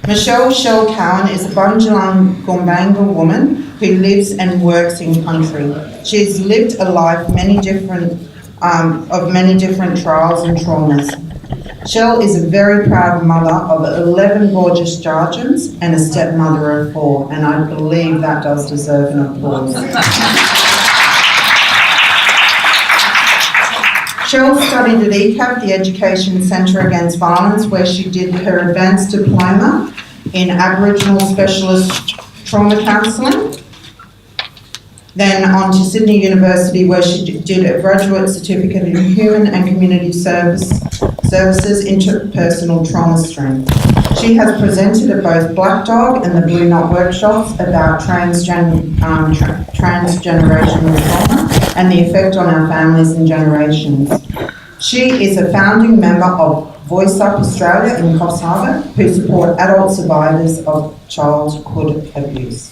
Michelle Shell Cowan is a Bunjalung Gumbaynggirl woman who lives and works in country. She has lived a life of many different trials and traumas. Shell is a very proud mother of 11 gorgeous Jarjans and a stepmother of 4, and I believe that does deserve an applause. Shell studied at ECAP, the Education Centre Against Violence, where she did her advanced diploma in Aboriginal Specialist Trauma Counselling. Then on to Sydney University, where she did a graduate certificate in Human and Community Services Interpersonal Trauma Stream. She has presented at both Black Dog and the Blue Knot workshops about transgenerational trauma and the effect on our families and generations. She is a founding member of Voice Up Australia in Coffs Harbour, who support adult survivors of childhood abuse.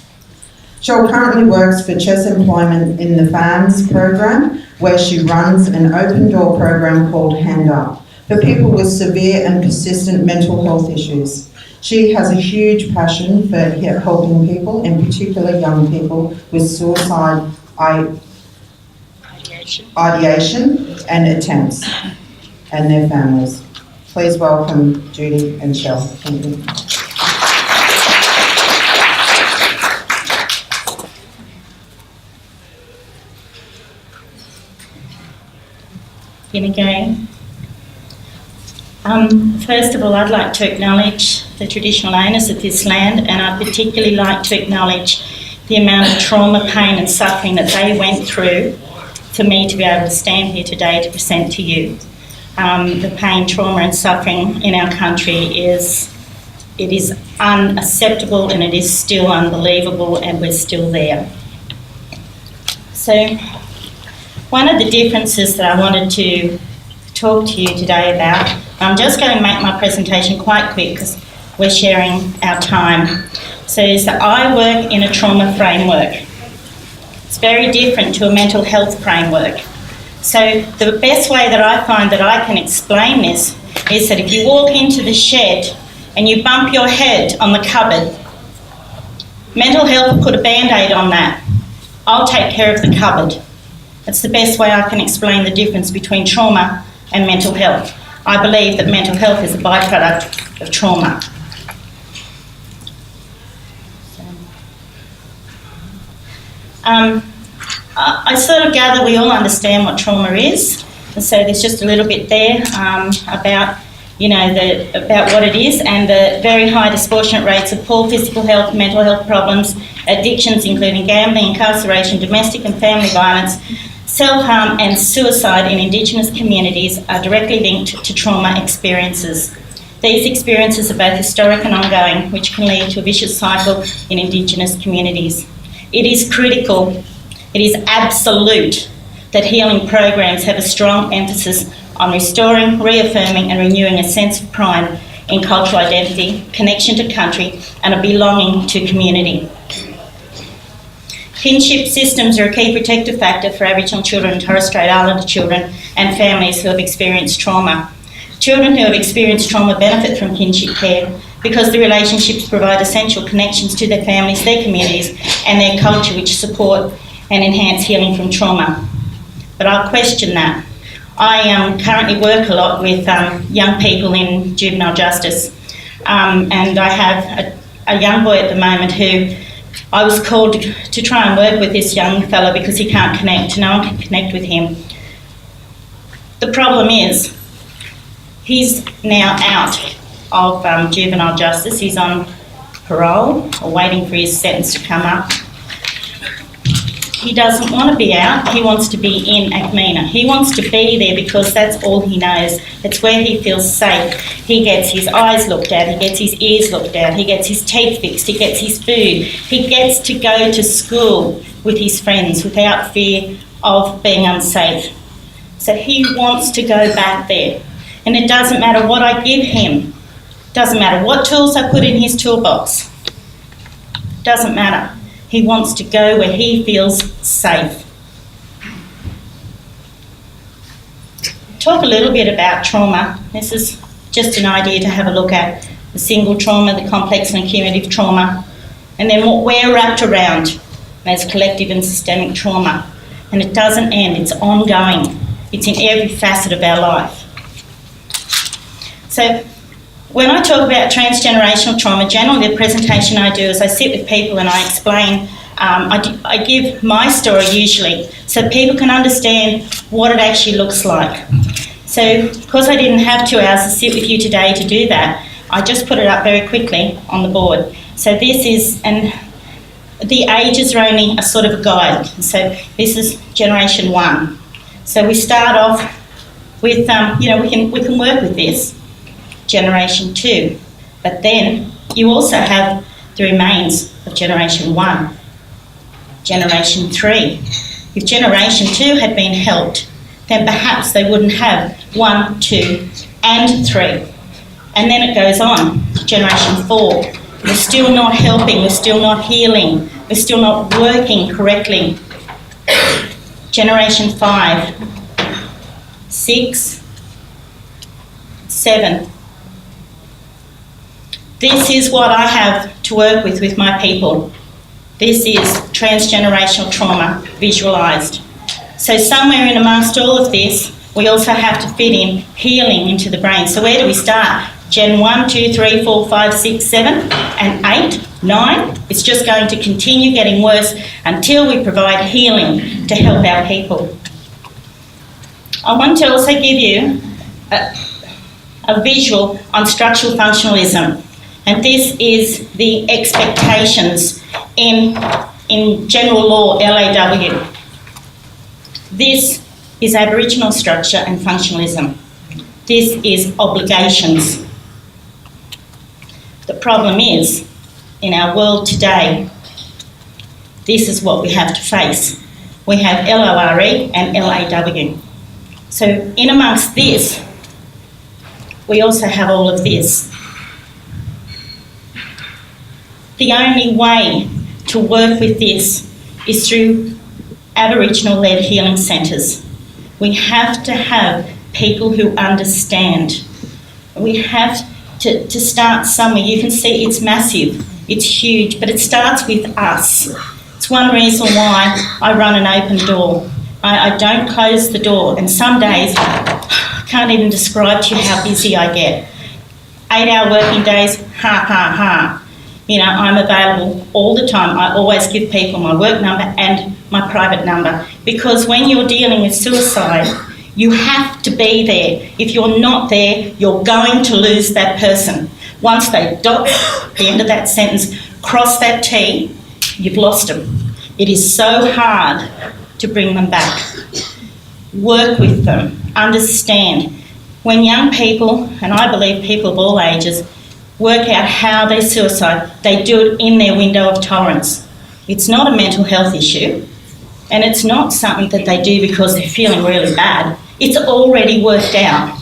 Shell currently works for Chess Employment in the FAMS program, where she runs an open door program called Hand Up for people with severe and persistent mental health issues. She has a huge passion for helping people, in particular young people, with suicide ideation and attempts, and their families. Please welcome Judy and Shell. Thank you. In again. First of all, I'd like to acknowledge the traditional owners of this land, and I'd particularly like to acknowledge the amount of trauma, pain and suffering that they went through for me to be able to stand here today to present to you. The pain, trauma and suffering in our country is unacceptable, and it is still unbelievable, and we're still there. So one of the differences that I wanted to talk to you today about, I'm just going to make my presentation quite quick because we're sharing our time, so is that I work in a trauma framework. It's very different to a mental health framework. So the best way that I find that I can explain this is that if you walk into the shed and you bump your head on the cupboard, mental health will put a Band-Aid on that. I'll take care of the cupboard. That's the best way I can explain the difference between trauma and mental health. I believe that mental health is a byproduct of trauma. I sort of gather we all understand what trauma is, and so there's just a little bit there about what it is, and the very high disproportionate rates of poor physical health, mental health problems, addictions including gambling, incarceration, domestic and family violence, self-harm and suicide in Indigenous communities are directly linked to trauma experiences. These experiences are both historic and ongoing, which can lead to a vicious cycle in Indigenous communities. It is critical, it is absolute, that healing programs have a strong emphasis on restoring, reaffirming and renewing a sense of pride in cultural identity, connection to country and a belonging to community. Kinship systems are a key protective factor for Aboriginal children and Torres Strait Islander children and families who have experienced trauma. Children who have experienced trauma benefit from kinship care because the relationships provide essential connections to their families, their communities and their culture, which support and enhance healing from trauma. But I'll question that. I currently work a lot with young people in juvenile justice, and I have a young boy at the moment who I was called to try and work with this young fellow because he can't connect, no one can connect with him. The problem is, he's now out of juvenile justice. He's on parole or waiting for his sentence to come up. He doesn't want to be out, he wants to be in Acmina. He wants to be there because that's all he knows. It's where he feels safe. He gets his eyes looked at, he gets his ears looked at, he gets his teeth fixed, he gets his food. He gets to go to school with his friends without fear of being unsafe. So he wants to go back there. And it doesn't matter what I give him. Doesn't matter what tools I put in his toolbox. Doesn't matter. He wants to go where he feels safe. Talk a little bit about trauma. This is just an idea to have a look at. the single trauma, the complex and cumulative trauma, and then what we're wrapped around as collective and systemic trauma. And it doesn't end, it's ongoing. It's in every facet of our life. So when I talk about transgenerational trauma, generally the presentation I do is I sit with people and I explain, I give my story usually so people can understand what it actually looks like. So because I didn't have 2 hours to sit with you today to do that, I just put it up very quickly on the board. So this is, and the ages are only a sort of a guide. So this is generation 1. So we start off with, we can work with this. Generation 2, but then you also have the remains of generation 1, generation 3. If generation 2 had been helped, then perhaps they wouldn't have 1, 2 and 3. And then it goes on to generation 4. We're still not helping, we're still not healing, we're still not working correctly. Generation 5, 6, 7. This is what I have to work with my people. This is transgenerational trauma visualised. So somewhere in amongst all of this, we also have to fit in healing into the brain. So where do we start? Gen 1, 2, 3, 4, 5, 6, 7 and 8, 9. It's just going to continue getting worse until we provide healing to help our people. I want to also give you a visual on structural functionalism. And this is the expectations in general law, LAW. This is Aboriginal structure and functionalism. This is obligations. The problem is, in our world today, this is what we have to face. We have LORE and LAW. So in amongst this, we also have all of this. The only way to work with this is through Aboriginal-led healing centres. We have to have people who understand. We have to start somewhere. You can see it's massive, it's huge, but it starts with us. It's one reason why I run an open door. I don't close the door, and some days I can't even describe to you how busy I get. 8-hour working days, I'm available all the time. I always give people my work number and my private number, because when you're dealing with suicide, you have to be there. If you're not there, you're going to lose that person. Once they dot the end of that sentence, cross that T, you've lost them. It is so hard to bring them back. Work with them, understand. When young people, and I believe people of all ages, work out how they suicide, they do it in their window of tolerance. It's not a mental health issue, and it's not something that they do because they're feeling really bad. It's already worked out.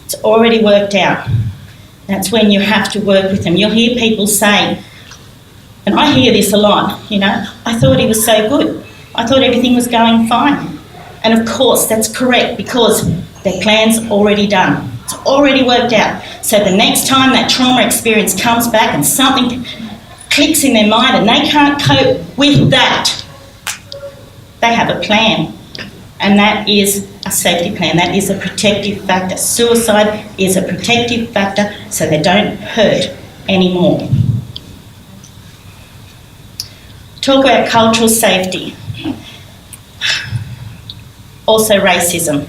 It's already worked out. That's when you have to work with them. You'll hear people say, and I hear this a lot, I thought he was so good. I thought everything was going fine. And of course, that's correct, because their plan's already done. It's already worked out. So the next time that trauma experience comes back and something clicks in their mind and they can't cope with that, they have a plan. And that is a safety plan. That is a protective factor. Suicide is a protective factor so they don't hurt anymore. Talk about cultural safety. Also racism.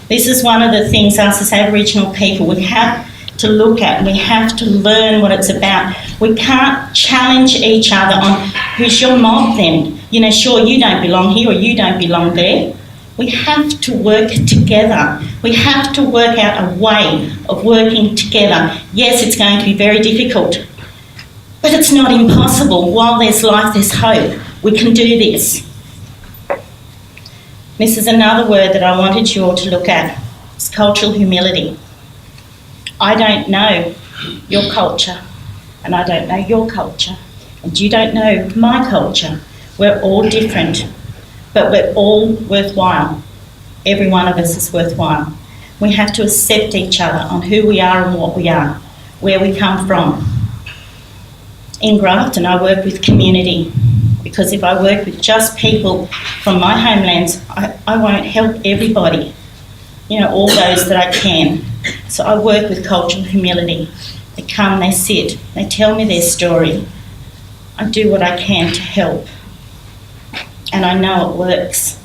This is one of the things us as Aboriginal people we have to look at. We have to learn what it's about. We can't challenge each other on who's your mob then. Sure, you don't belong here or you don't belong there. We have to work together. We have to work out a way of working together. Yes, it's going to be very difficult, but it's not impossible. While there's life, there's hope. We can do this. This is another word that I wanted you all to look at. It's cultural humility. I don't know your culture, and I don't know your culture, and you don't know my culture. We're all different, but we're all worthwhile. Every one of us is worthwhile. We have to accept each other on who we are and what we are. where we come from. In Grafton, I work with community, because if I work with just people from my homelands, I won't help everybody, all those that I can. So I work with cultural humility. They come, they sit, they tell me their story. I do what I can to help, and I know it works.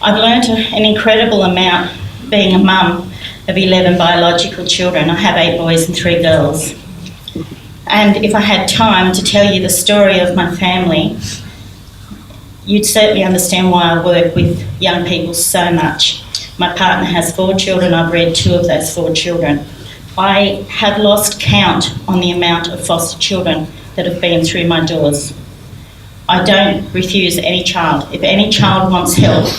I've learnt an incredible amount being a mum of 11 biological children. I have 8 boys and 3 girls. And if I had time to tell you the story of my family, you'd certainly understand why I work with young people so much. My partner has 4 children. I've reared 2 of those 4 children. I have lost count on the amount of foster children that have been through my doors. I don't refuse any child. If any child wants help,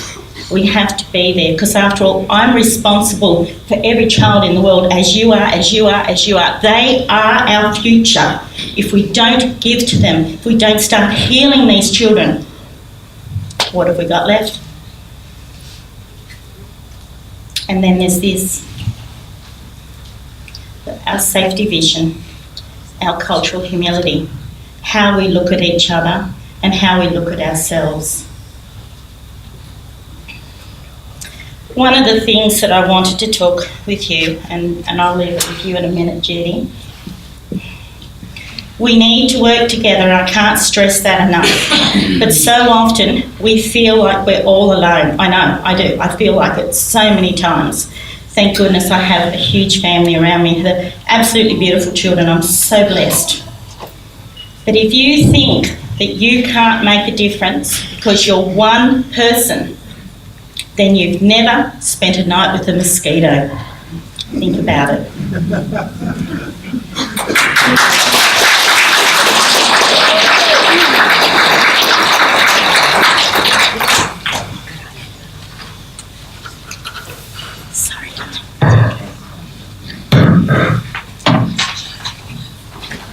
we have to be there, because after all, I'm responsible for every child in the world, as you are. They are our future. If we don't give to them, if we don't start healing these children, what have we got left? And then there's this, our safety vision, our cultural humility, how we look at each other and how we look at ourselves. One of the things that I wanted to talk with you, and I'll leave it with you in a minute, Judy. We need to work together. I can't stress that enough. But so often we feel like we're all alone. I know, I do. I feel like it so many times. Thank goodness I have a huge family around me. They're absolutely beautiful children. I'm so blessed. But if you think that you can't make a difference because you're one person, then you've never spent a night with a mosquito. Think about it. Sorry.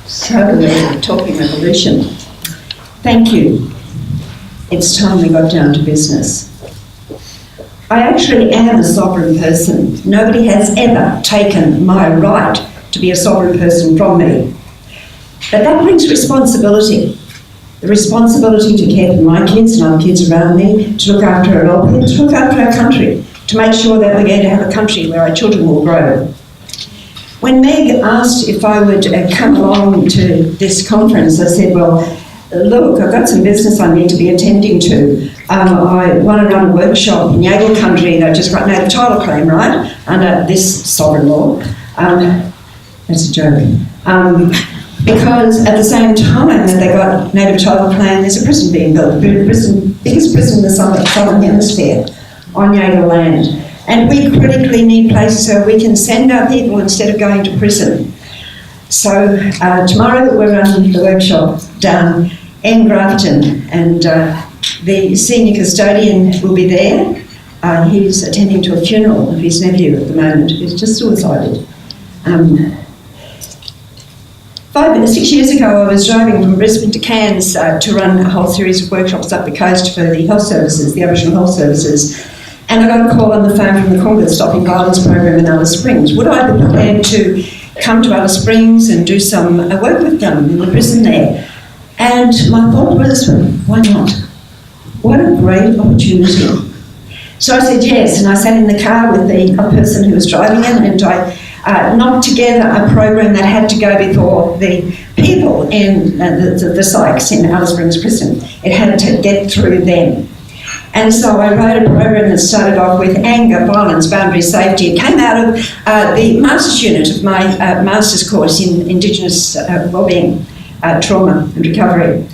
So we're talking revolution. Thank you. It's time we got down to business. I actually am a sovereign person. Nobody has ever taken my right to be a sovereign person from me. But that brings responsibility. The responsibility to care for my kids and other kids around me, to look after our welfare, to look after our country, to make sure that we're going to have a country where our children will grow. When Meg asked if I would come along to this conference, I said, well, look, I've got some business I need to be attending to. I want to run a workshop in Yagal country. They've just got native title claim, right, under this sovereign law. That's a joke. Because at the same time that they got native title claim, there's a prison being built, the biggest prison in the southern hemisphere on Yagal land. And we critically need places where we can send our people instead of going to prison. So tomorrow we're running the workshop down in Grafton, and the senior custodian will be there. He's attending to a funeral of his nephew at the moment, who's just suicided. 6 years ago, I was driving from Brisbane to Cairns to run a whole series of workshops up the coast for the health services, the Aboriginal health services. And I got a call on the phone from the Congo Stopping Violence program in Alice Springs. Would I be prepared to come to Alice Springs and do some work with them in the prison there? And my thought was, why not? What a great opportunity. So I said yes, and I sat in the car with the person who was driving it, and I knocked together a program that had to go before the people in the psychs in Alice Springs prison. It had to get through them. And so I wrote a program that started off with anger, violence, boundary, safety. It came out of the master's unit of my master's course in Indigenous wellbeing, trauma and recovery.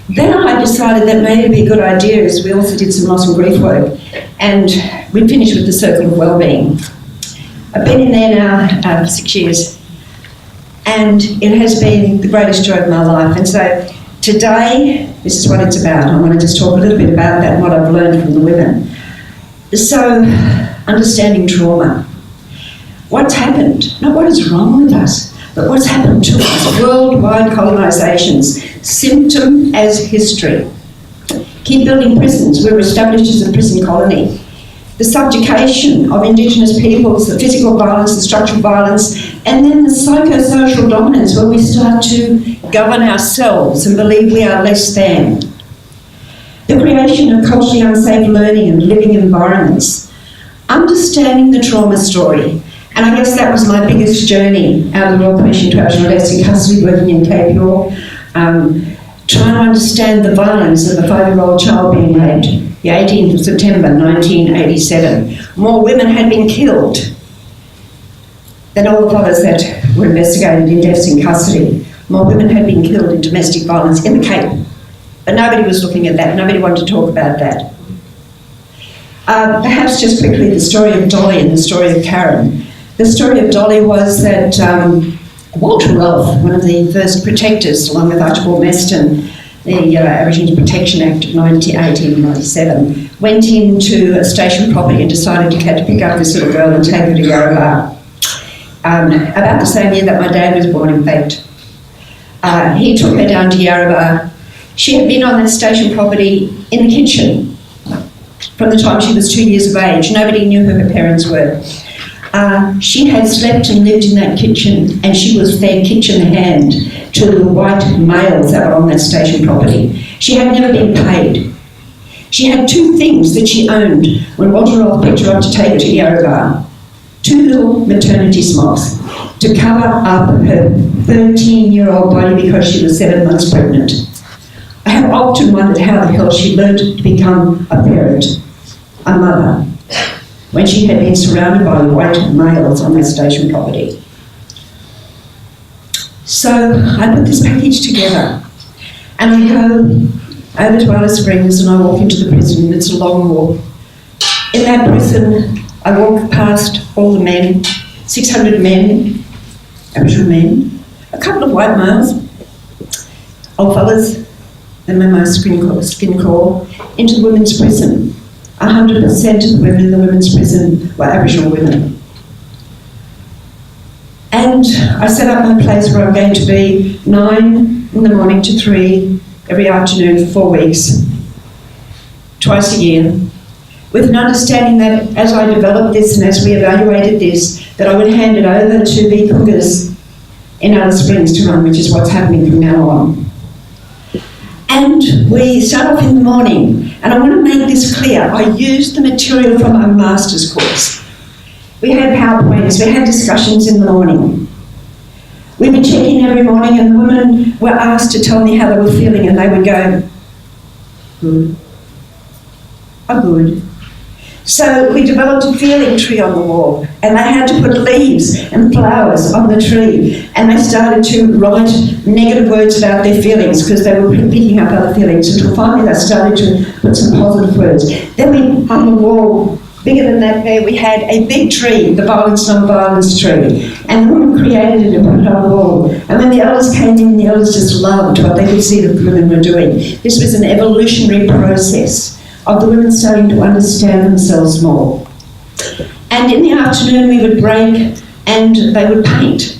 Then I decided that maybe it'd be a good idea, as we also did some loss and grief work, and we finished with the circle of wellbeing. I've been in there now for 6 years, and it has been the greatest joy of my life. And so today, this is what it's about. I want to just talk a little bit about that and what I've learned from the women. So, understanding trauma. What's happened? Not what is wrong with us, but what's happened to us. Worldwide colonisations. Symptom as history. Keep building prisons. We were established as a prison colony. the subjugation of Indigenous peoples, the physical violence, the structural violence, and then the psychosocial dominance where we start to govern ourselves and believe we are less than. The creation of culturally unsafe learning and living environments. Understanding the trauma story. And I guess that was my biggest journey out of the Royal Commission to Aboriginal Deaths in Custody, working in Cape York, trying to understand the violence of a 5-year-old child being raped, the 18th of September 1987. More women had been killed than all the others that were investigated in deaths in custody. More women had been killed in domestic violence in the Cape. But nobody was looking at that, nobody wanted to talk about that. Perhaps just quickly the story of Dolly and the story of Karen. The story of Dolly was that Walter Rolfe, one of the first protectors, along with Archibald Meston, the Aboriginal Protection Act of 1897, went into a station property and decided to pick up this little girl and take her to Yarrabah. About the same year that my dad was born, in fact. He took her down to Yarrabah. She had been on that station property in the kitchen from the time she was 2 years of age. Nobody knew who her parents were. She had slept and lived in that kitchen, and she was fed kitchen hand to the white males that were on that station property. She had never been paid. She had 2 things that she owned when Walter Rolfe picked her up to take her to Yarrabah. 2 little maternity smocks to cover up her 13-year-old body because she was 7 months pregnant. I have often wondered how the hell she learned to become a parent, a mother, when she had been surrounded by white males on that station property. So I put this package together and I go over to Alice Springs and I walk into the prison. It's a long walk. In that prison, I walk past all the men, 600 men, Aboriginal men, a couple of white males, old fellas, and my most skin core, into the women's prison. 100% of the women in the women's prison were Aboriginal women. And I set up my place where I'm going to be 9 in the morning to 3 every afternoon for 4 weeks, twice a year, with an understanding that as I developed this and as we evaluated this, that I would hand it over to the cookers in Alice Springs to run, which is what's happening from now on. And we start off in the morning, and I want to make this clear. I used the material from our master's course. We had PowerPoints, we had discussions in the morning. We would check in every morning, and the women were asked to tell me how they were feeling, and they would go, good. Oh, good. So we developed a feeling tree on the wall, and they had to put leaves and flowers on the tree, and they started to write negative words about their feelings because they were picking up other feelings, until finally they started to put some positive words. Then we, on the wall, bigger than that there, we had a big tree, the violence non-violence tree, and the woman created it and put it on the wall. And when the elders came in, the elders just loved what they could see the women were doing. This was an evolutionary process of the women starting to understand themselves more. And in the afternoon we would break and they would paint.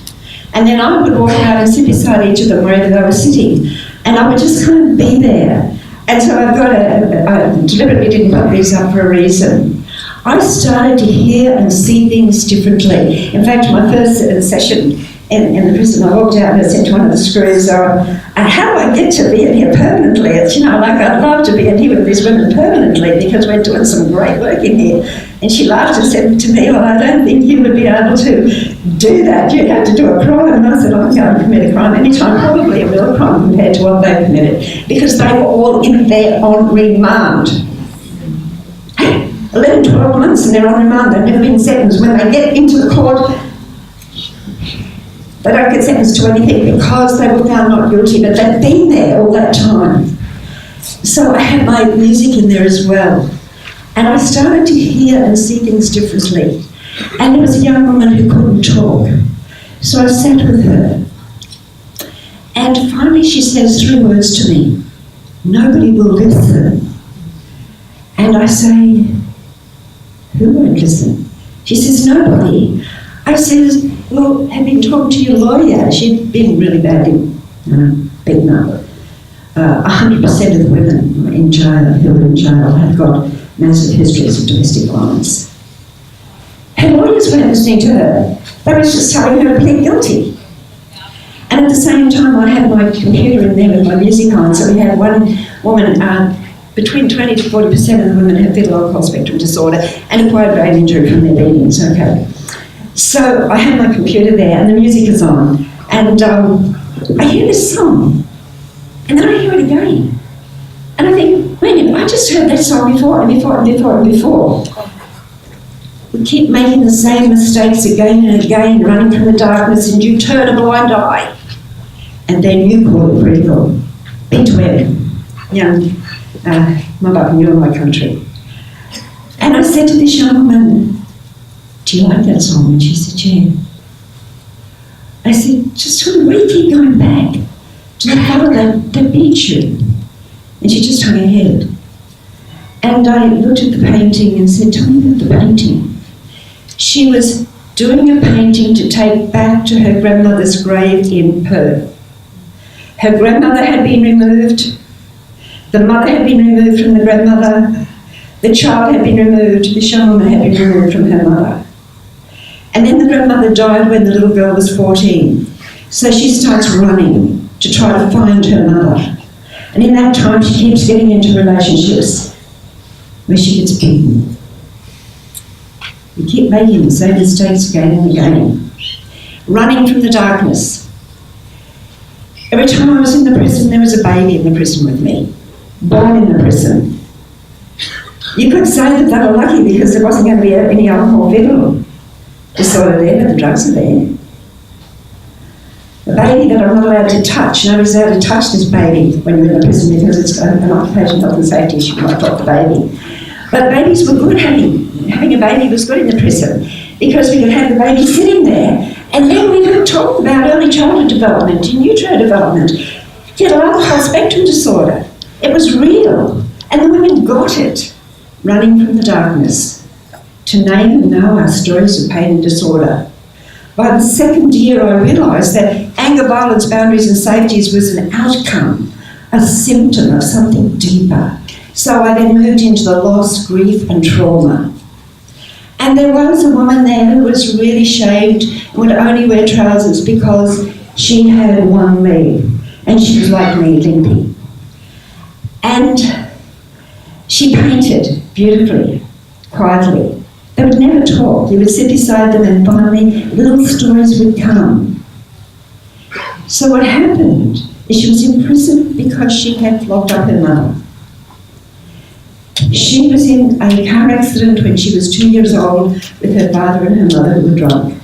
And then I would walk out and sit beside each of them wherever they were sitting. And I would just kind of be there. And so I deliberately didn't put these up for a reason. I started to hear and see things differently. In fact, my first session in the prison, I walked out and I said to one of the screws, how do I get to be in here permanently? It's, I'd love to be in here with these women permanently because we're doing some great work in here. And she laughed and said to me, well, I don't think you would be able to do that. You'd have to do a crime. And I said, I'm going to commit a crime anytime, probably a real crime compared to what they committed, because they were all in there on remand. 11, 12 months and they're on remand. They've never been sentenced. When they get into the court, they don't get sentenced to anything because they were found not guilty, but they've been there all that time. So I had my music in there as well. And I started to hear and see things differently. And there was a young woman who couldn't talk. So I sat with her. And finally she says 3 words to me. Nobody will listen. And I say, who won't listen? She says, nobody. I says, well, have you talked to your lawyer? She'd been really badly beaten up. 100% of the women in jail, who were in jail, have got massive histories of domestic violence. Her lawyers weren't listening to her. They were just telling her to plead guilty. And at the same time, I had my computer in there with my music on, so we had one woman, between 20 to 40% of the women have fetal alcohol spectrum disorder and acquired brain injury from their beatings, okay. So I had my computer there and the music is on, and I hear this song, and then I hear it again. And I think, wait a minute, I just heard that song before and before and before and before. We keep making the same mistakes again and again, running from the darkness, and you turn a blind eye. And then you call it critical. Big web, young, my Baba, you're my country. And I said to this young woman, do you like that song? And she said, yeah. I said, just sort of, why do you keep going back to the fellow that beat you? And she just hung her head. And I looked at the painting and said, tell me about the painting. She was doing a painting to take back to her grandmother's grave in Perth. Her grandmother had been removed, the mother had been removed from the grandmother, the child had been removed, this young woman had been removed from her mother. And then the grandmother died when the little girl was 14. So she starts running to try to find her mother. And in that time she keeps getting into relationships where she gets beaten. We keep making the same mistakes again and again. Running from the darkness. Every time I was in the prison, there was a baby in the prison with me, born in the prison. You could say that they were lucky because there wasn't going to be any alcohol fetal disorder there, but the drugs are there. The baby that I'm not allowed to touch, nobody's allowed to touch this baby when you're in the prison because it's an occupational health and safety issue, you might drop the baby. But babies were good having a baby was good in the prison because we could have the baby sitting there and then we could talk about early childhood development, in utero development, fetal alcohol spectrum disorder. It was real. And the women got it, running from the darkness, to name and know our stories of pain and disorder. By the second year, I realised that anger, violence, boundaries and safeties was an outcome, a symptom of something deeper. So I then moved into the loss, grief and trauma. And there was a woman there who was really shaved and would only wear trousers because she had one leg and she was like me, limpy. And she painted beautifully, quietly. They would never talk. You would sit beside them and finally little stories would come. So what happened is she was in prison because she had locked up her mother. She was in a car accident when she was 2 years old with her father and her mother who were drunk.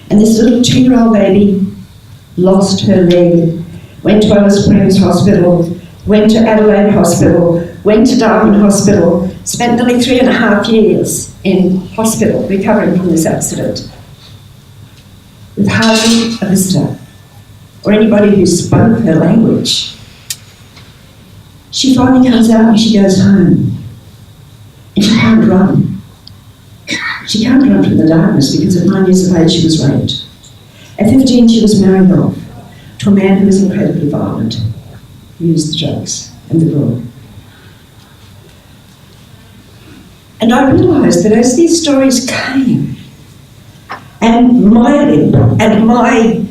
And this little 2-year-old baby lost her leg, went to Alice Springs Hospital, went to Adelaide Hospital, went to Darwin Hospital, spent nearly 3.5 years in hospital recovering from this accident with hardly a visitor or anybody who spoke her language. She finally comes out and she goes home. And she can't run. She can't run from the darkness because at 9 years of age she was raped. At 15 she was married off to a man who was incredibly violent. He used the drugs and the drug. And I realised that as these stories came, and my limp and my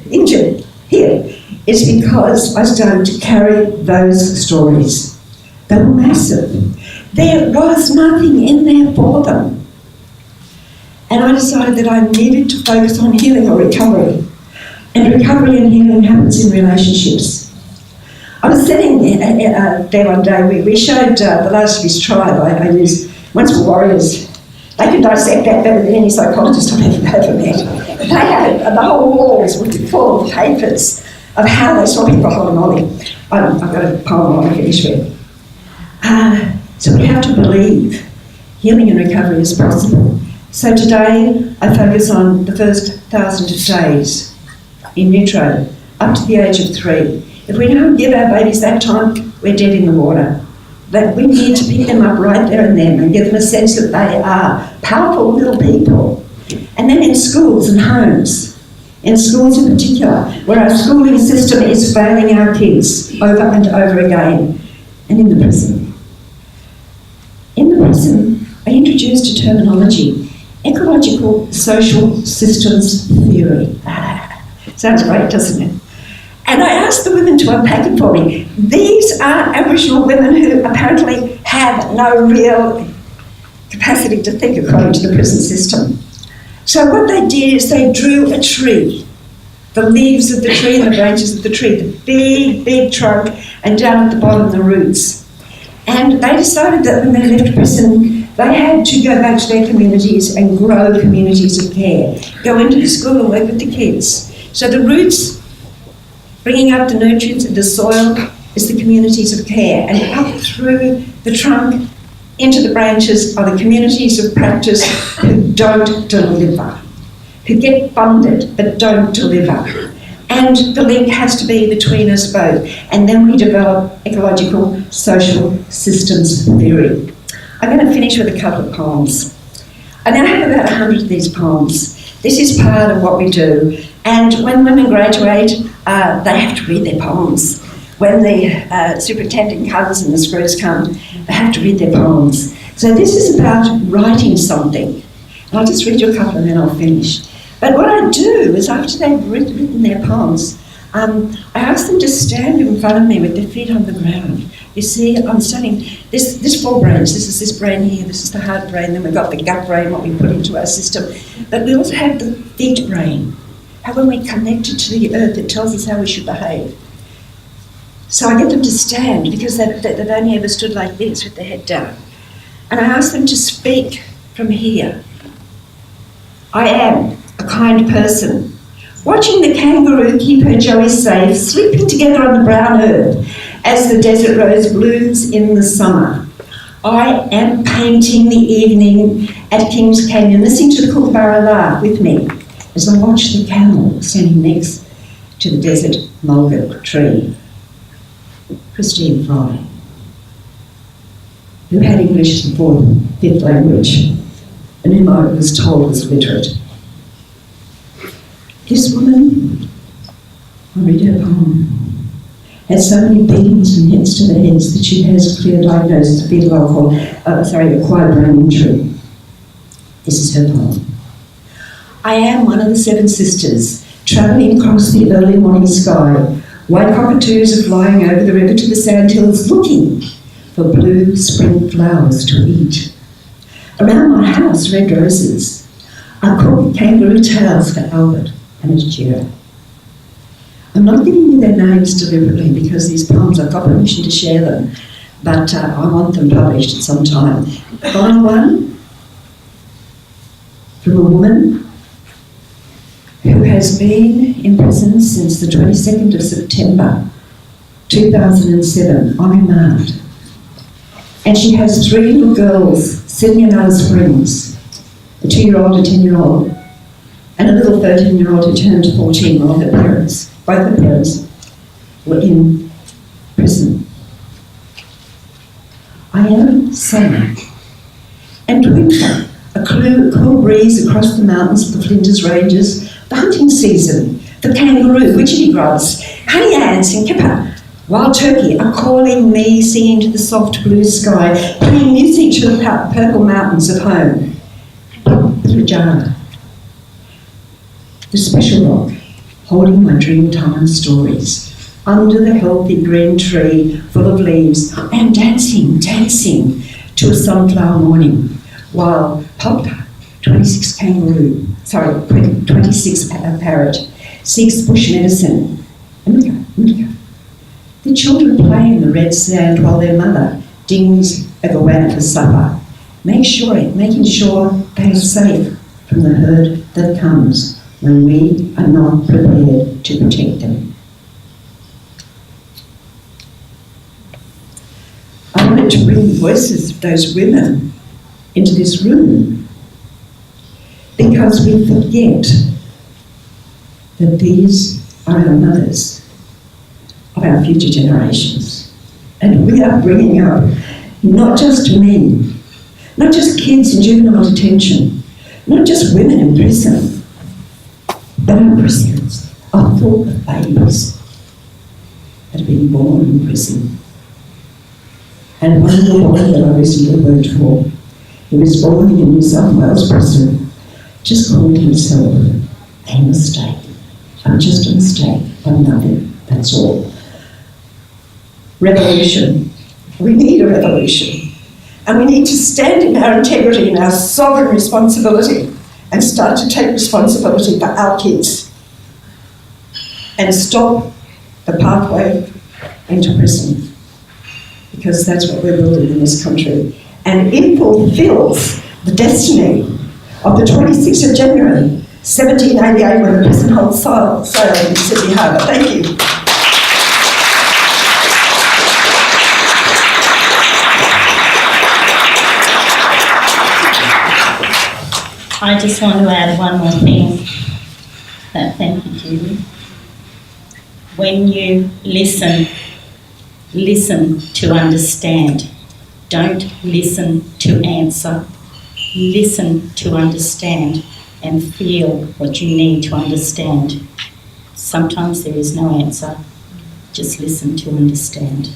injury here is because I started to carry those stories. They were massive. There was nothing in there for them. And I decided that I needed to focus on healing or recovery. And recovery and healing happens in relationships. I was sitting there one day, we showed The Last of His Tribe. I used, once were warriors. They could dissect that better than any psychologist I've ever met. They had, the whole walls were full of papers of how they saw people holding on. I've got a poem I want to finish with. So we have to believe healing and recovery is possible. So today I focus on the first 1,000 days in utero, up to the age of 3. If we don't give our babies that time, we're dead in the water. That we need to pick them up right there and then and give them a sense that they are powerful little people. And then in schools and homes, in schools in particular, where our schooling system is failing our kids over and over again, and in the prison. Prison, I introduced a terminology, ecological social systems theory. Sounds great, doesn't it? And I asked the women to unpack it for me. These are Aboriginal women who apparently have no real capacity to think according to the prison system. So what they did is they drew a tree, the leaves of the tree and the branches of the tree, the big, big trunk, and down at the bottom the roots. And they decided that when they left prison, they had to go back to their communities and grow communities of care, go into the school and work with the kids. So the roots, bringing up the nutrients of the soil, is the communities of care, and up through the trunk into the branches are the communities of practice who don't deliver, who get funded but don't deliver. And the link has to be between us both. And then we develop ecological social systems theory. I'm going to finish with a couple of poems. I now have about 100 of these poems. This is part of what we do. And when women graduate, they have to read their poems. When the superintendent comes and the screws come, they have to read their poems. So this is about writing something. And I'll just read you a couple and then I'll finish. But what I do is after they've written their poems, I ask them to stand in front of me with their feet on the ground. You see, I'm studying this four brains. This is this brain here, this is the heart brain, then we've got the gut brain, what we put into our system. But we also have the feet brain, how when we connect it to the earth, it tells us how we should behave. So I get them to stand because they've only ever stood like this with their head down. And I ask them to speak from here. I am a kind person, watching the kangaroo keep her joey safe, sleeping together on the brown earth as the desert rose blooms in the summer. I am painting the evening at Kings Canyon, listening to the kookaburra laugh with me as I watch the camel standing next to the desert mulga tree. Christine Fry, who had English as a fourth, fifth language, and whom I was told was literate. This woman, I read her poem, had so many beatings and hits to the heads that she has a clear diagnosis of acquired brain injury. This is her poem. I am one of the seven sisters, travelling across the early morning sky. White cockatoos are flying over the river to the sandhills, looking for blue spring flowers to eat. Around my house, red roses. I cook kangaroo tails for Albert and Jira. I'm not giving you their names deliberately because these poems, I've got permission to share them, but I want them published at some time. The final one, from a woman who has been in prison since the 22nd of September 2007 on remand. And she has three little girls sitting in Alice Springs, a 2-year-old, a 10-year-old, and a little 13-year-old who turned 14 while her parents, both her parents, were in prison. I am summer and winter, a cool breeze across the mountains of the Flinders Ranges, the hunting season, the kangaroo, widgety grubs, honey ants and kipper, wild turkey are calling me, singing to the soft blue sky, playing music to the purple mountains of home. The Rajara, the special rock, holding my dream-time stories. Under the healthy green tree full of leaves, I am dancing to a sunflower morning, while Popka, 26 parrot, seeks bush medicine. Amika. The children play in the red sand while their mother dings a goanna for supper, making sure they are safe from the herd that comes when we are not prepared to protect them. I wanted to bring the voices of those women into this room because we forget that these are our mothers of our future generations. And we are bringing up not just men, not just kids in juvenile detention, not just women in prison, but our prisons are full of babies that have been born in prison. And one little boy that I recently worked for who was born in New South Wales prison, just called himself a mistake. I'm just a mistake, I'm nothing, that's all. Revolution. We need a revolution. And we need to stand in our integrity and our sovereign responsibility and start to take responsibility for our kids and stop the pathway into prison, because that's what we're building in this country. And it fulfills the destiny of the 26th of January, 1788, when the prison hold sailed in Sydney Harbour. Thank you. I just want to add one more thing. Thank you, Judy. When you listen to understand. Don't listen to answer. Listen to understand and feel what you need to understand. Sometimes there is no answer. Just listen to understand.